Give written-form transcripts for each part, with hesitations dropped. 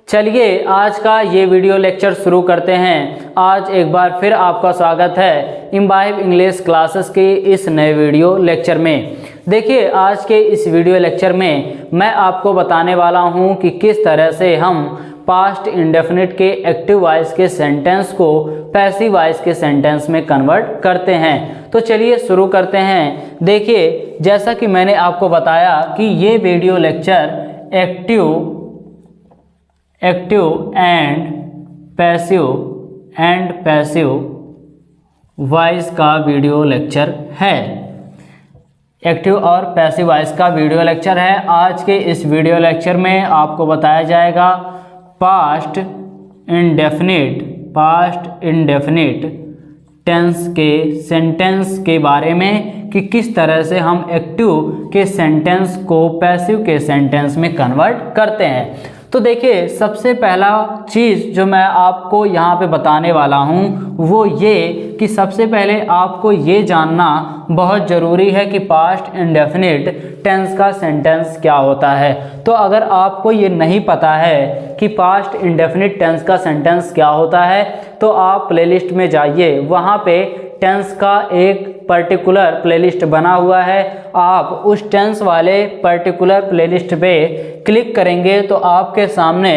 चलिए आज का ये वीडियो लेक्चर शुरू करते हैं। आज एक बार फिर आपका स्वागत है इम्बाइब इंग्लिश क्लासेस के इस नए वीडियो लेक्चर में। देखिए आज के इस वीडियो लेक्चर में मैं आपको बताने वाला हूँ कि किस तरह से हम पास्ट इंडेफिनिट के एक्टिव वॉइस के सेंटेंस को पैसिव वॉइस के सेंटेंस में कन्वर्ट करते हैं। तो चलिए शुरू करते हैं। देखिए जैसा कि मैंने आपको बताया कि ये video lecture active and passive voice का वीडियो लेक्चर है। एक्टिव और पैसिव वॉइस का वीडियो लेक्चर है। आज के इस वीडियो लेक्चर में आपको बताया जाएगा पास्ट इंडेफिनिट टेंस के सेंटेंस के बारे में कि किस तरह से हम एक्टिव के सेंटेंस को पैसिव के सेंटेंस में कन्वर्ट करते हैं। तो देखिए सबसे पहला चीज़ जो मैं आपको यहाँ पे बताने वाला हूँ वो ये कि सबसे पहले आपको ये जानना बहुत ज़रूरी है कि पास्ट इंडेफिनिट टेंस का सेंटेंस क्या होता है। तो अगर आपको ये नहीं पता है कि पास्ट इंडेफिनिट टेंस का सेंटेंस क्या होता है तो आप प्लेलिस्ट में जाइए, वहाँ पे टेंस का एक पर्टिकुलर प्लेलिस्ट बना हुआ है। आप उस टेंस वाले पर्टिकुलर प्लेलिस्ट पे क्लिक करेंगे तो आपके सामने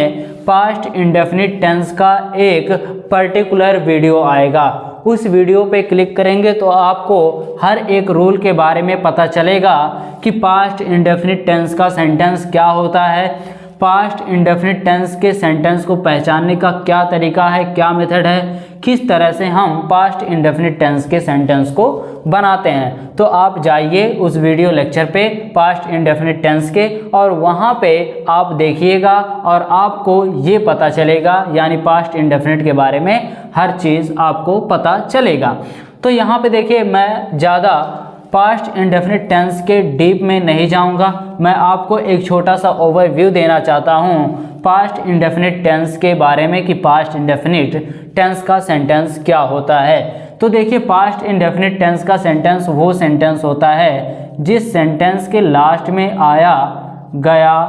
पास्ट इंडेफिनिट टेंस का एक पर्टिकुलर वीडियो आएगा। उस वीडियो पे क्लिक करेंगे तो आपको हर एक रूल के बारे में पता चलेगा कि पास्ट इंडेफिनिट टेंस का सेंटेंस क्या होता है, पास्ट इंडेफिनिट टेंस के सेंटेंस को पहचानने का क्या तरीका है, क्या मेथड है, किस तरह से हम पास्ट इंडेफिनिट टेंस के सेंटेंस को बनाते हैं। तो आप जाइए उस वीडियो लेक्चर पे पास्ट इंडेफिनिट टेंस के और वहाँ पे आप देखिएगा और आपको ये पता चलेगा, यानी पास्ट इंडेफिनिट के बारे में हर चीज़ आपको पता चलेगा। तो यहाँ पे देखिए मैं ज़्यादा पास्ट इंडेफिनिट टेंस के डीप में नहीं जाऊंगा, मैं आपको एक छोटा सा ओवरव्यू देना चाहता हूं पास्ट इंडेफिनिट टेंस के बारे में कि पास्ट इंडेफिनिट टेंस का सेंटेंस क्या होता है। तो देखिए पास्ट इंडेफिनिट टेंस का सेंटेंस वो सेंटेंस होता है जिस सेंटेंस के लास्ट में आया, गया,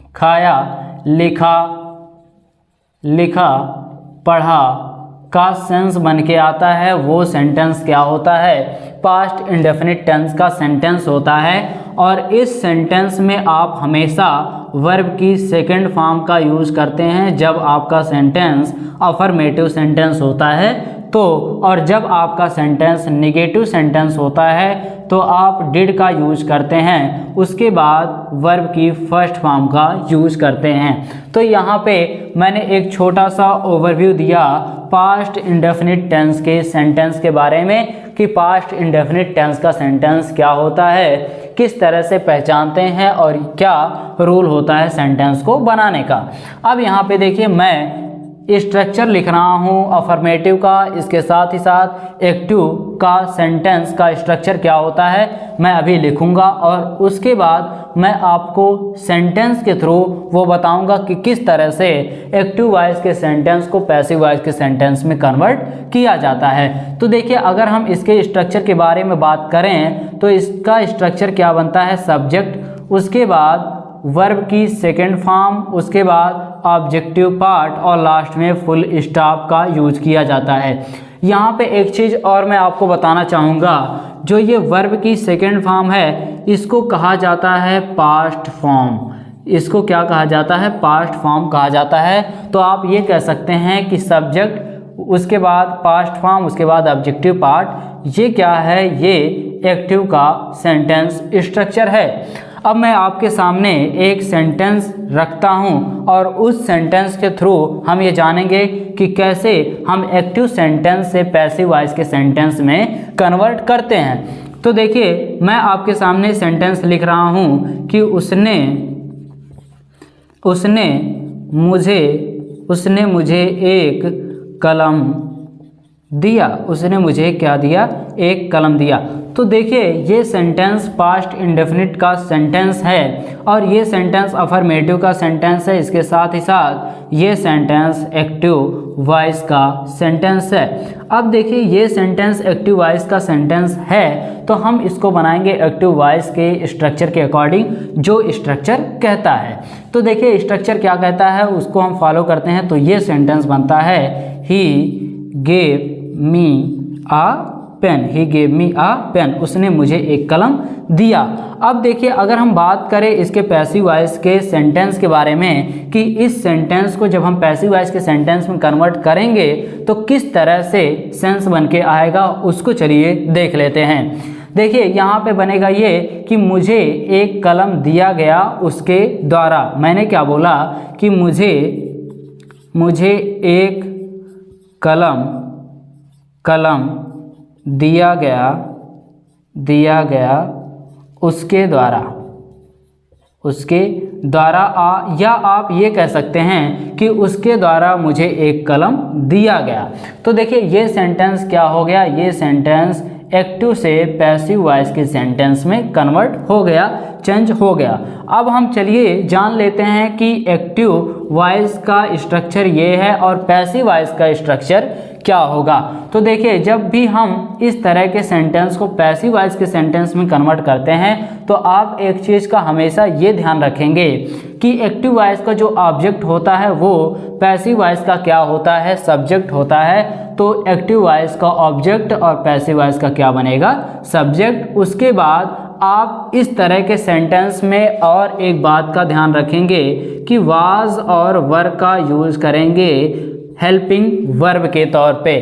खाया, लिखा, पढ़ा का सेंस बन के आता है, वो सेंटेंस क्या होता है, पास्ट इंडेफिनिट टेंस का सेंटेंस होता है। और इस सेंटेंस में आप हमेशा वर्ब की सेकंड फॉर्म का यूज़ करते हैं जब आपका सेंटेंस अफर्मेटिव सेंटेंस होता है तो, और जब आपका सेंटेंस नेगेटिव सेंटेंस होता है तो आप डिड का यूज करते हैं, उसके बाद वर्ब की फर्स्ट फॉर्म का यूज करते हैं। तो यहाँ पे मैंने एक छोटा सा ओवरव्यू दिया पास्ट इंडेफिनिट टेंस के सेंटेंस के बारे में कि पास्ट इंडेफिनिट टेंस का सेंटेंस क्या होता है, किस तरह से पहचानते हैं और क्या रूल होता है सेंटेंस को बनाने का। अब यहाँ पे देखिए मैं स्ट्रक्चर लिख रहा हूँ अफर्मेटिव का, इसके साथ ही साथ एक्टिव का सेंटेंस का स्ट्रक्चर क्या होता है मैं अभी लिखूँगा और उसके बाद मैं आपको सेंटेंस के थ्रू वो बताऊँगा कि किस तरह से एक्टिव वॉइस के सेंटेंस को पैसिव वॉइस के सेंटेंस में कन्वर्ट किया जाता है। तो देखिए अगर हम इसके स्ट्रक्चर के बारे में बात करें तो इसका स्ट्रक्चर क्या बनता है, सब्जेक्ट, उसके बाद वर्ब की सेकंड फॉर्म, उसके बाद ऑब्जेक्टिव पार्ट और लास्ट में फुल स्टॉप का यूज किया जाता है। यहाँ पे एक चीज़ और मैं आपको बताना चाहूँगा, जो ये वर्ब की सेकंड फॉर्म है इसको कहा जाता है पास्ट फॉर्म। इसको क्या कहा जाता है, पास्ट फॉर्म कहा जाता है। तो आप ये कह सकते हैं कि सब्जेक्ट, उसके बाद पास्ट फॉर्म, उसके बाद ऑब्जेक्टिव पार्ट, ये क्या है, ये एक्टिव का सेंटेंस स्ट्रक्चर है। अब मैं आपके सामने एक सेंटेंस रखता हूं और उस सेंटेंस के थ्रू हम ये जानेंगे कि कैसे हम एक्टिव सेंटेंस से पैसिव वॉइस के सेंटेंस में कन्वर्ट करते हैं। तो देखिए मैं आपके सामने सेंटेंस लिख रहा हूं कि उसने मुझे एक कलम दिया, उसने मुझे क्या दिया, एक कलम दिया। तो देखिए ये सेंटेंस पास्ट इंडेफिनिट का सेंटेंस है और ये सेंटेंस अफर्मेटिव का सेंटेंस है। इसके साथ ही साथ ये सेंटेंस एक्टिव वॉइस का सेंटेंस है। अब देखिए ये सेंटेंस एक्टिव वॉइस का सेंटेंस है तो हम इसको बनाएंगे एक्टिव वॉइस के स्ट्रक्चर के अकॉर्डिंग, जो स्ट्रक्चर कहता है। तो देखिए स्ट्रक्चर क्या कहता है उसको हम फॉलो करते हैं। तो ये सेंटेंस बनता है he gave me a pen, he gave me a pen, उसने मुझे एक कलम दिया। अब देखिए अगर हम बात करें इसके पैसिव वॉइस के सेंटेंस के बारे में कि इस सेंटेंस को जब हम पैसिव वॉइस के सेंटेंस में कन्वर्ट करेंगे तो किस तरह से सेंस बन के आएगा, उसको चलिए देख लेते हैं। देखिए यहाँ पे बनेगा ये कि मुझे एक कलम दिया गया उसके द्वारा। मैंने क्या बोला कि मुझे एक कलम दिया गया उसके द्वारा या आप ये कह सकते हैं कि उसके द्वारा मुझे एक कलम दिया गया। तो देखिए ये सेंटेंस क्या हो गया, ये सेंटेंस एक्टिव से पैसिव वॉइस के सेंटेंस में कन्वर्ट हो गया, चेंज हो गया। अब हम चलिए जान लेते हैं कि एक्टिव वॉइस का स्ट्रक्चर ये है और पैसिव वॉइस का स्ट्रक्चर क्या होगा। तो देखिए जब भी हम इस तरह के सेंटेंस को पैसिव वॉइस के सेंटेंस में कन्वर्ट करते हैं तो आप एक चीज़ का हमेशा ये ध्यान रखेंगे कि एक्टिव वॉइस का जो ऑब्जेक्ट होता है वो पैसिव वॉइस का क्या होता है, सब्जेक्ट होता है। तो एक्टिव वॉइस का ऑब्जेक्ट और पैसिव वॉइस का क्या बनेगा, सब्जेक्ट। उसके बाद आप इस तरह के सेंटेंस में और एक बात का ध्यान रखेंगे कि वाज और वर का यूज़ करेंगे हेल्पिंग वर्ब के तौर पे।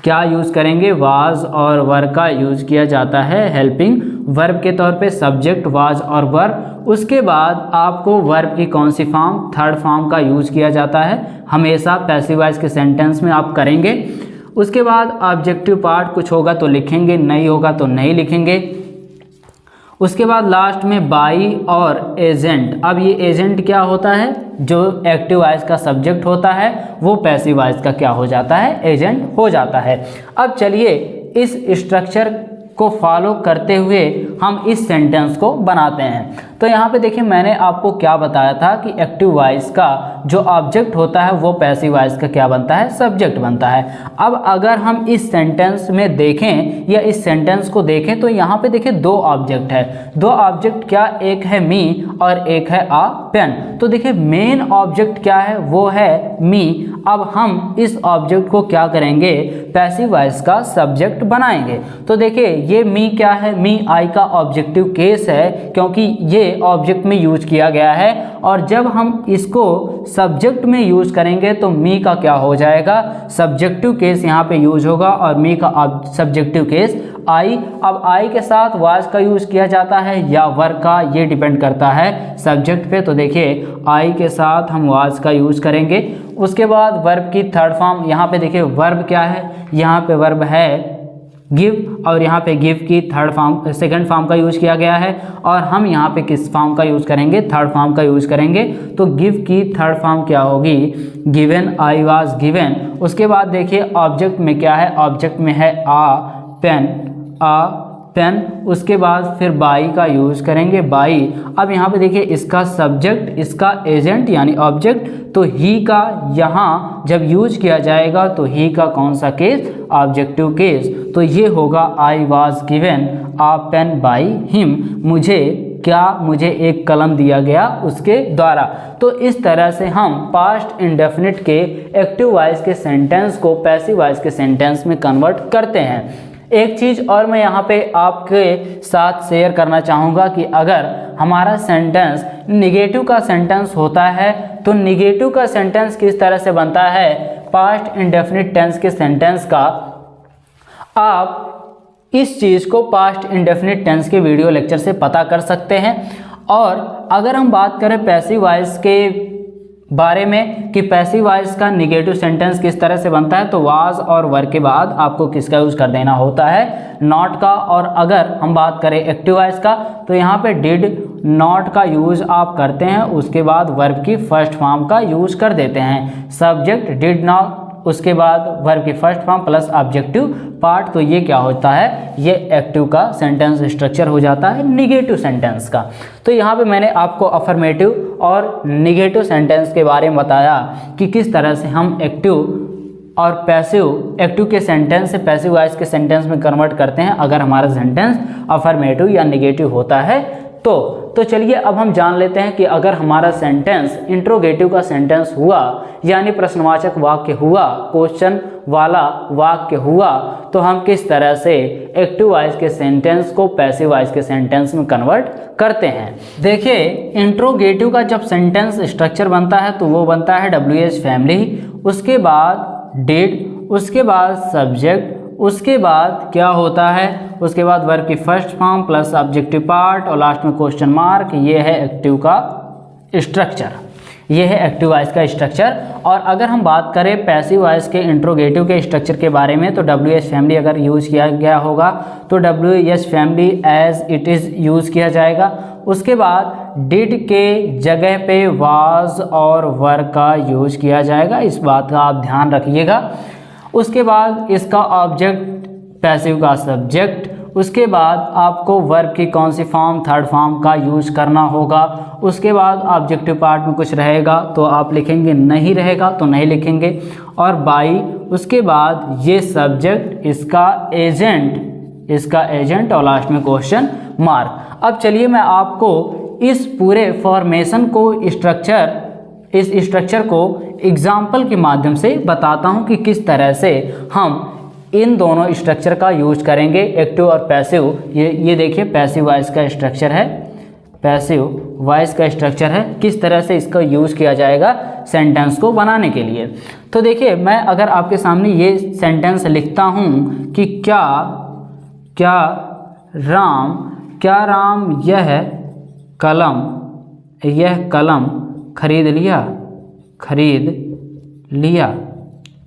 क्या यूज़ करेंगे, वाज और वर का यूज़ किया जाता है हेल्पिंग वर्ब के तौर पे, सब्जेक्ट वाज और वर। उसके बाद आपको वर्ब की कौन सी फॉर्म, थर्ड फॉर्म का यूज़ किया जाता है हमेशा पैसिव वॉइस के सेंटेंस में आप करेंगे। उसके बाद ऑब्जेक्टिव पार्ट कुछ होगा तो लिखेंगे, नहीं होगा तो नहीं लिखेंगे। उसके बाद लास्ट में बाई और एजेंट। अब ये एजेंट क्या होता है, जो एक्टिव वॉइस का सब्जेक्ट होता है वो पैसिव वॉइस का क्या हो जाता है, एजेंट हो जाता है। अब चलिए इस स्ट्रक्चर को फॉलो करते हुए हम इस सेंटेंस को बनाते हैं। तो यहाँ पे देखिए मैंने आपको क्या बताया था कि एक्टिव वॉइस का जो ऑब्जेक्ट होता है वो पैसिव वॉइस का क्या बनता है, सब्जेक्ट बनता है। अब अगर हम इस सेंटेंस में देखें या इस सेंटेंस को देखें तो यहाँ पे देखिए दो ऑब्जेक्ट है। दो ऑब्जेक्ट क्या, एक है मी और एक है आ पेन। तो देखिए मेन ऑब्जेक्ट क्या है, वो है मी। अब हम इस ऑब्जेक्ट को क्या करेंगे, पैसिव वॉइस का सब्जेक्ट बनाएंगे। तो देखिए ये मी क्या है, मी आई का ऑब्जेक्टिव केस है क्योंकि ये ऑब्जेक्ट में यूज किया गया है। और जब हम इसको सब्जेक्ट में यूज करेंगे तो मी का क्या हो जाएगा, सब्जेक्टिव केस यहाँ पे यूज होगा और मी का सब्जेक्टिव केस आई। अब आई के साथ वाज का यूज किया जाता है या वर का, ये डिपेंड करता है सब्जेक्ट पे। तो देखिए आई के साथ हम वाज का यूज करेंगे। उसके बाद वर्ब की थर्ड फॉर्म, यहाँ पे देखिए वर्ब क्या है, यहाँ पे वर्ब है गिव और यहाँ पे गिव की थर्ड फॉर्म, सेकंड फॉर्म का यूज़ किया गया है। और हम यहाँ पे किस फॉर्म का यूज़ करेंगे, थर्ड फॉर्म का यूज़ करेंगे। तो गिव की थर्ड फॉर्म क्या होगी, गिवन, आई वाज गिवन। उसके बाद देखिए ऑब्जेक्ट में क्या है, ऑब्जेक्ट में है आ पेन। उसके बाद फिर बाई का यूज़ करेंगे, बाई। अब यहाँ पे देखिए इसका सब्जेक्ट, इसका एजेंट यानी ऑब्जेक्ट, तो ही का यहाँ जब यूज किया जाएगा तो ही का कौन सा केस, ऑब्जेक्टिव केस। तो ये होगा I was given a pen by him, मुझे एक कलम दिया गया उसके द्वारा। तो इस तरह से हम पास्ट इंडेफिनिट के एक्टिव वॉइस के सेंटेंस को पैसिव वॉइस के सेंटेंस में कन्वर्ट करते हैं। एक चीज़ और मैं यहाँ पे आपके साथ शेयर करना चाहूँगा कि अगर हमारा सेंटेंस निगेटिव का सेंटेंस होता है तो निगेटिव का सेंटेंस किस तरह से बनता है, पास्ट इंडेफिनिट टेंस के सेंटेंस का। आप इस चीज़ को पास्ट इंडेफिनिट टेंस के वीडियो लेक्चर से पता कर सकते हैं। और अगर हम बात करें पैसिव वॉइस के बारे में कि पैसिव वॉइस का निगेटिव सेंटेंस किस तरह से बनता है, तो वाज और वर के बाद आपको किसका यूज़ कर देना होता है, नॉट का। और अगर हम बात करें एक्टिव वॉइस का तो यहाँ पे डिड नॉट का यूज़ आप करते हैं, उसके बाद वर्ब की फर्स्ट फॉर्म का यूज़ कर देते हैं, सब्जेक्ट डिड नॉट, उसके बाद वर्ब की first form plus objective part, तो ये क्या होता है, ये एक्टिव का सेंटेंस स्ट्रक्चर हो जाता है नेगेटिव सेंटेंस का। तो यहाँ पे मैंने आपको अफर्मेटिव और नेगेटिव सेंटेंस के बारे में बताया कि किस तरह से हम एक्टिव और पैसिव, एक्टिव के सेंटेंस से पैसिव वॉइस के सेंटेंस में कन्वर्ट करते हैं अगर हमारा सेंटेंस अफर्मेटिव या नेगेटिव होता है तो चलिए अब हम जान लेते हैं कि अगर हमारा सेंटेंस इंट्रोगेटिव का सेंटेंस हुआ यानी प्रश्नवाचक वाक्य हुआ, क्वेश्चन वाला वाक्य हुआ, तो हम किस तरह से एक्टिव वॉइस के सेंटेंस को पैसिव वॉइस के सेंटेंस में कन्वर्ट करते हैं। देखिए इंट्रोगेटिव का जब सेंटेंस स्ट्रक्चर बनता है तो वो बनता है WH फैमिली, उसके बाद डिड, उसके बाद सब्जेक्ट, उसके बाद क्या होता है, उसके बाद वर्ब की first form plus objective part और लास्ट में क्वेश्चन मार्क। ये है एक्टिव का स्ट्रक्चर, ये है एक्टिव वॉइस का स्ट्रक्चर। और अगर हम बात करें पैसिव वॉइस के इंट्रोगेटिव के स्ट्रक्चर के बारे में तो WH फैमिली अगर यूज़ किया गया होगा तो WH family as it is use किया जाएगा। उसके बाद डिड के जगह पे वाज और वर का यूज किया जाएगा, इस बात का आप ध्यान रखिएगा। उसके बाद इसका ऑब्जेक्ट, पैसिव का सब्जेक्ट, उसके बाद आपको वर्ब की कौन सी फॉर्म, थर्ड फॉर्म का यूज करना होगा। उसके बाद ऑब्जेक्टिव पार्ट में कुछ रहेगा तो आप लिखेंगे, नहीं रहेगा तो नहीं लिखेंगे, और बाई, उसके बाद ये सब्जेक्ट, इसका एजेंट और लास्ट में क्वेश्चन मार्क। अब चलिए मैं आपको इस पूरे फॉर्मेशन को इस स्ट्रक्चर को एग्जाम्पल के माध्यम से बताता हूं कि किस तरह से हम इन दोनों स्ट्रक्चर का यूज करेंगे, एक्टिव और पैसिव। ये देखिए पैसिव वॉइस का स्ट्रक्चर है, पैसिव वॉइस का स्ट्रक्चर है, किस तरह से इसका यूज किया जाएगा सेंटेंस को बनाने के लिए। तो देखिए मैं अगर आपके सामने ये सेंटेंस लिखता हूं कि क्या राम यह कलम खरीद लिया।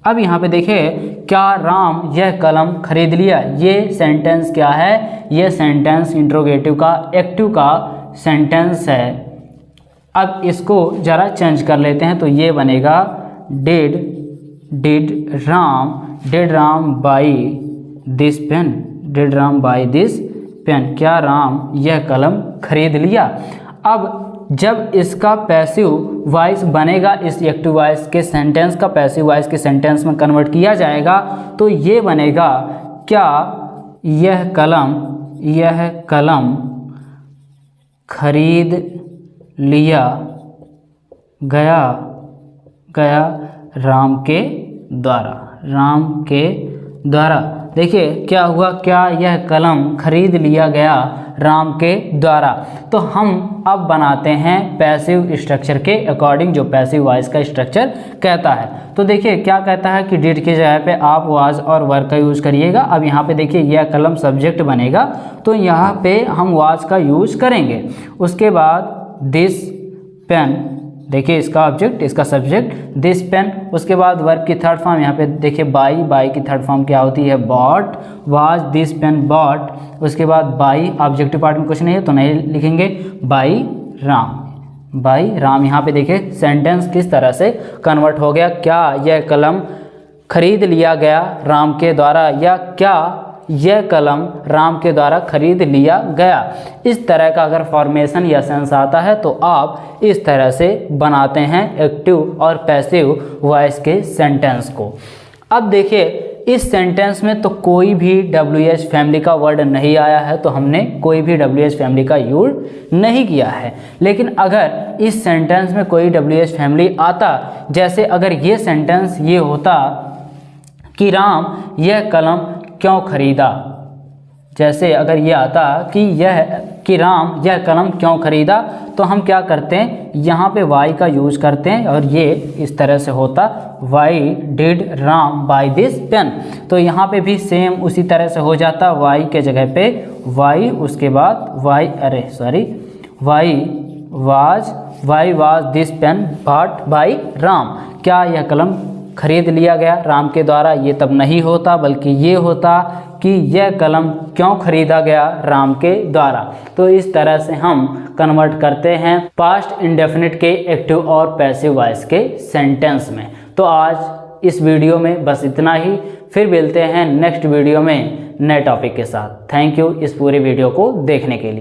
अब यहाँ पे देखिए क्या राम यह कलम खरीद लिया, ये सेंटेंस क्या है, ये सेंटेंस इंट्रोगेटिव का एक्टिव का सेंटेंस है। अब इसको ज़रा चेंज कर लेते हैं तो ये बनेगा did Ram by this pen, क्या राम यह कलम खरीद लिया। अब जब इसका पैसिव वॉइस बनेगा, इस एक्टिव वॉइस के सेंटेंस का पैसिव वॉइस के सेंटेंस में कन्वर्ट किया जाएगा तो ये बनेगा, क्या यह कलम खरीद लिया गया राम के द्वारा। देखिए क्या हुआ, क्या यह कलम खरीद लिया गया राम के द्वारा। तो हम अब बनाते हैं पैसिव स्ट्रक्चर के अकॉर्डिंग जो पैसिव वॉइस का स्ट्रक्चर कहता है। तो देखिए क्या कहता है कि डिड की जगह पे आप वाज और वर का यूज़ करिएगा। अब यहाँ पे देखिए यह कलम सब्जेक्ट बनेगा तो यहाँ पे हम वाज का यूज़ करेंगे। उसके बाद दिस पेन, देखिए इसका ऑब्जेक्ट, इसका सब्जेक्ट दिस पेन। उसके बाद वर्ब की थर्ड फॉर्म यहाँ पे देखिए बाई की थर्ड फॉर्म क्या होती है, bought, was this pen bought. उसके बाद बाई, ऑब्जेक्टिव पार्ट में कुछ नहीं है तो नहीं लिखेंगे, बाई राम। यहाँ पे देखिए सेंटेंस किस तरह से कन्वर्ट हो गया, क्या यह कलम खरीद लिया गया राम के द्वारा, या क्या यह कलम राम के द्वारा खरीद लिया गया। इस तरह का अगर फॉर्मेशन या सेंस आता है तो आप इस तरह से बनाते हैं एक्टिव और पैसिव वॉइस के सेंटेंस को। अब देखिए इस सेंटेंस में तो कोई भी WH फैमिली का वर्ड नहीं आया है तो हमने कोई भी WH फैमिली का यूज नहीं किया है। लेकिन अगर इस सेंटेंस में कोई WH फैमिली आता, जैसे अगर ये सेंटेंस ये होता कि राम यह कलम क्यों खरीदा, जैसे अगर ये आता कि राम यह कलम क्यों खरीदा, तो हम क्या करते हैं, यहाँ पे वाई का यूज करते हैं और ये इस तरह से होता, why did Ram by this pen. तो यहाँ पे भी सेम उसी तरह से हो जाता, वाई के जगह पे वाई, उसके बाद why was this pen bought by Ram. क्या यह कलम खरीद लिया गया राम के द्वारा, ये तब नहीं होता बल्कि ये होता कि यह कलम क्यों खरीदा गया राम के द्वारा। तो इस तरह से हम कन्वर्ट करते हैं पास्ट इंडेफिनिट के एक्टिव और पैसिव वॉइस के सेंटेंस में। तो आज इस वीडियो में बस इतना ही। फिर मिलते हैं नेक्स्ट वीडियो में नए टॉपिक के साथ। थैंक यू इस पूरे वीडियो को देखने के लिए।